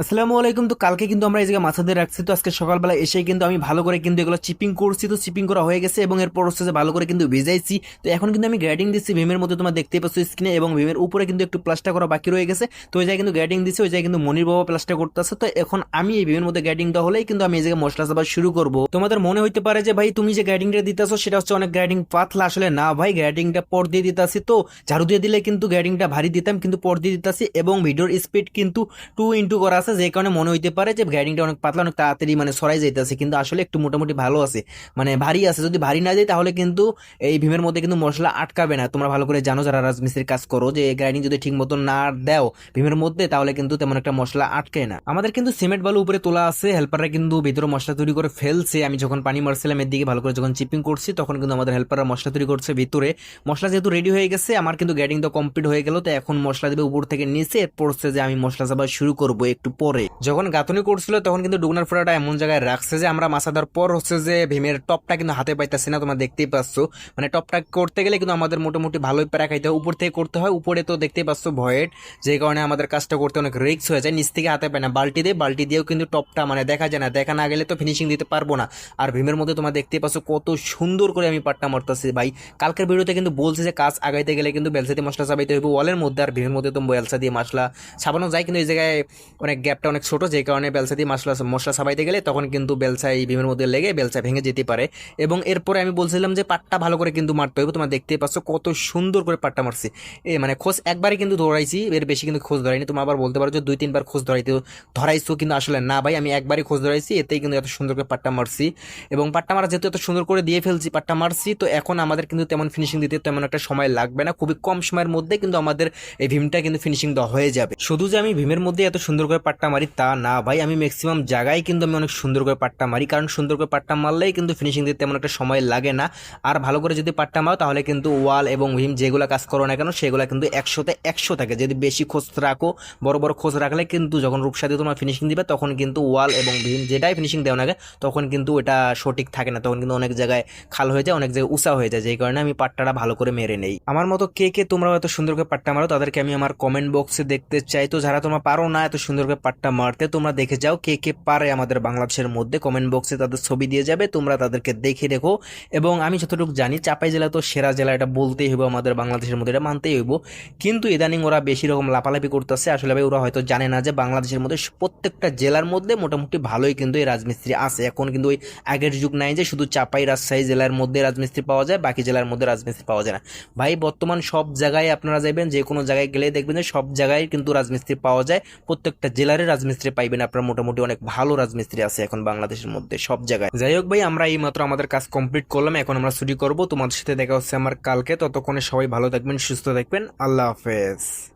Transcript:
আসসালামু আলাইকুম। তো কালকে কিন্তু আমরা এই জায়গায় মাছ দিয়ে রাখছি। তো আজকে সকালবেলা এসে কিন্তু আমি ভালো করে কিন্তু এগুলো চিপিং করছি। তো চিপিং করা হয়ে গেছে এবং এরপর হচ্ছে যে ভালো করে কিন্তু ভিজাইছি। তো এখন কিন্তু আমি গ্রেডিং দিচ্ছি ভীমের মধ্যে, তোমরা দেখতেই পাচ্ছ স্ক্রিনে, এবং ভীমের উপরে কিন্তু একটু প্লাস্টার করা বাকি রয়ে গেছে। তো ওই জায়গায় কিন্তু গ্রেডিং দিচ্ছি, ওই জায়গায় কিন্তু মনির বাবা প্লাস্টার করতেছে। তো এখন আমি এই ভীমের মধ্যে গ্রেডিং দেওয়া হলেই কিন্তু আমি এই জায়গায় মশলা চাপা শুরু করবো। তোমাদের মনে হইতে পারে যে ভাই তুমি যে গ্রেডিংটা দিতেছো সেটা হচ্ছে অনেক গ্রেডিং পাতলা। আসলে না ভাই, গ্রেডিংটা পর দিয়ে দিতেছি। তো ঝাড়ু দিয়ে দিলে কিন্তু গ্রেডিংটা ভারী দিতাম, কিন্তু পর দিয়ে দিতেছি এবং ভিডিওর স্পিড কিন্তু 2x করা আছে, যে কারণে মনে হইতে পারে যে গ্রাইডিংটা অনেক পাতলা, অনেক তাড়াতাড়ি মানে সরাই যাইতেছে, কিন্তু আসলে একটু মোটামুটি ভালো আছে, মানে ভারী আছে। যদি ভারী না যায় তাহলে কিন্তু এই ভীমের মধ্যে কিন্তু মশলা আটকাবে না। তোমরা ভালো করে জানো যারা রাজমিস্ত্রির কাজ করো, যে গ্রাইডিং যদি ঠিক মতো না দাও ভীমের মধ্যে তাহলে কিন্তু তেমন একটা মশলা আটকে না। আমাদের কিন্তু সিমেন্ট বালু উপরে তোলা আছে, হেল্পাররা কিন্তু ভিতরে মশলা তৈরি করে ফেলছে। আমি যখন পানি মারছিলাম এর দিকে ভালো করে যখন চিপিং করছি তখন কিন্তু আমাদের হেল্পাররা মশলা তৈরি করছে ভিতরে। মশলা যেহেতু রেডি হয়ে গেছে, আমার কিন্তু গ্রেডিং তো কমপ্লিট হয়ে গেল। তো এখন মশলা দেবে উপর থেকে নিচে, এরপর হচ্ছে যে আমি মশলা চাপা শুরু করবো একটু পরে। যখন গাঁথনি করছিল তখন কিন্তু ডুগনার ফোড়াটা এমন জায়গায় রাখছে যে আমরা মাছা দেওয়ার পর হচ্ছে যে ভীমের টপটা কিন্তু হাতে পাইতেছি না, তোমরা দেখতেই পাচ্ছ। মানে টপটা করতে গেলে কিন্তু আমাদের মোটামুটি ভালোই প্যারা খাইতে হয়, উপর থেকে করতে হয়। উপরে তো দেখতেই পাচ্ছ ভয়েড, যে কারণে আমাদের কাজটা করতে অনেক রিস্ক হয়ে যায়। নিচ থেকে হাতে পায় না, বালতি দিয়েও কিন্তু টপটা মানে দেখা যায় না, দেখা না গেলে তো ফিনিশিং দিতে পারবো না। আর ভীমের মধ্যে তোমরা দেখতেই পাচ্ছ কত সুন্দর করে আমি পাট্টা মারতেছি ভাই। কালকের ভিডিওতে কিন্তু বলছে যে কাজ আগাইতে গেলে কিন্তু বেলসা দিয়ে মশলা চাবাইতে হইব ওয়ালের মধ্যে, আর ভীমের মধ্যে তো বেলসা দিয়ে মশলা ছাপানো যায়, কিন্তু এই জায়গায় অনেক গ্যাপটা অনেক ছোট, যে কারণে বেলসা দিয়ে মশলা ছাপাইতে গেলে তখন কিন্তু বেলসা এই ভীমের মধ্যে লেগে বেলসা ভেঙে যেতে পারে। এবং এরপরে আমি বলছিলাম যে পাট্টা ভালো করে কিন্তু মারতে হবে। তোমরা দেখতেই পাচ্ছ কত সুন্দর করে পাট্টা মারছি। মানে খোঁজ একবারই কিন্তু ধরাইছি, এর বেশি কিন্তু খোঁজ ধরাইনি। তোমরা আবার বলতে পারো যে 2-3 বার খোঁজ ধরাইছো, কিন্তু আসলে না ভাই, আমি একবারই খোঁজ ধরাইছি, এতেই কিন্তু এত সুন্দর করে পাট্টা মারছি। এবং পাট্টা মারা যেহেতু এত সুন্দর করে দিয়ে ফেলছি, পাট্টা মারছি, তো এখন আমাদের কিন্তু তেমন ফিনিশিং দিতে তেমন একটা সময় লাগবে না। খুবই কম সময়ের মধ্যে কিন্তু আমাদের এই ভীমটা কিন্তু ফিনিশিং দেওয়া হয়ে যাবে। শুধু যে আমি ভীমের মধ্যে এত সুন্দর করে পাট্টা মারি তা না ভাই, আমি ম্যাক্সিমাম জায়গায় কিন্তু আমি অনেক সুন্দর করে পাট্টা মারি, কারণ সুন্দর করে পাট্টা মারলেই কিন্তু ফিনিশিং দিতে তেমন একটা সময় লাগে না। আর ভালো করে যদি পাট্টা মারো তাহলে কিন্তু ওয়াল এবং ভীম যেগুলো কাজ করো না কেন সেগুলো কিন্তু 100-তে 100 থাকে। যদি বেশি খোঁজ রাখো, বড় বড় খোঁজ রাখলে কিন্তু যখন রূপসা দিয়ে তোমার ফিনিশিং দিবে তখন কিন্তু ওয়াল এবং ভীম যেটাই ফিনিশিং দেও না তখন কিন্তু এটা সঠিক থাকে না, তখন কিন্তু অনেক জায়গায় খাল হয়ে যায়, অনেক জায়গায় উঁচা হয়ে যায়, যেই কারণে আমি পাট্টাটা ভালো করে মেরে নেই। আমার মতো কে কে তোমরা এত সুন্দর করে পাট্টা মারো তাদেরকে আমি আমার কমেন্ট বক্সে দেখতে চাই। তো যারা তোমরা পারো না এত সুন্দর করে পাট্টা মারতে, তোমরা দেখে যাও কে কে পারে আমাদের বাংলাদেশের মধ্যে, কমেন্ট বক্সে তাদের ছবি দিয়ে যাবে, তোমরা তাদেরকে দেখে রেখো। এবং আমি যতটুকু জানি চাপাই জেলা তো সেরা জেলা, এটা বলতেই হইব আমাদের বাংলাদেশের মধ্যে, এটা মানতেই হইব। কিন্তু ইদানিং ওরা বেশি রকম লাপালাপি করতেছে। আসলে ভাই ওরা হয়তো জানে না যে বাংলাদেশের মধ্যে প্রত্যেকটা জেলার মধ্যে মোটামুটি ভালোই কিন্তু এই রাজমিস্ত্রি আছে। এখন কিন্তু ওই আগের যুগ নাই যে শুধু চাপাই রাজশাহী জেলার মধ্যে রাজমিস্ত্রি পাওয়া যায়, বাকি জেলার মধ্যে রাজমিস্ত্রি পাওয়া যায় না। ভাই বর্তমান সব জায়গায় আপনারা যাবেন, যে কোনো জায়গায় গেলে দেখবেন যে সব জায়গায় কিন্তু রাজমিস্ত্রি পাওয়া যায়, প্রত্যেকটা জেলারই রাজমিস্ত্রি পাইবেন আপনারা। মোটামুটি অনেক ভালো রাজমিস্ত্রি আছে এখন বাংলাদেশের মধ্যে সব জায়গায়। যাই হোক ভাই, আমরা এই মাত্র আমাদের কাজ কমপ্লিট করলাম, এখন আমরা ছুটি করব। তোমাদের সাথে দেখা হচ্ছে আমার কালকে। ততক্ষণে সবাই ভালো থাকবেন, সুস্থ থাকবেন। আল্লাহ হাফেজ।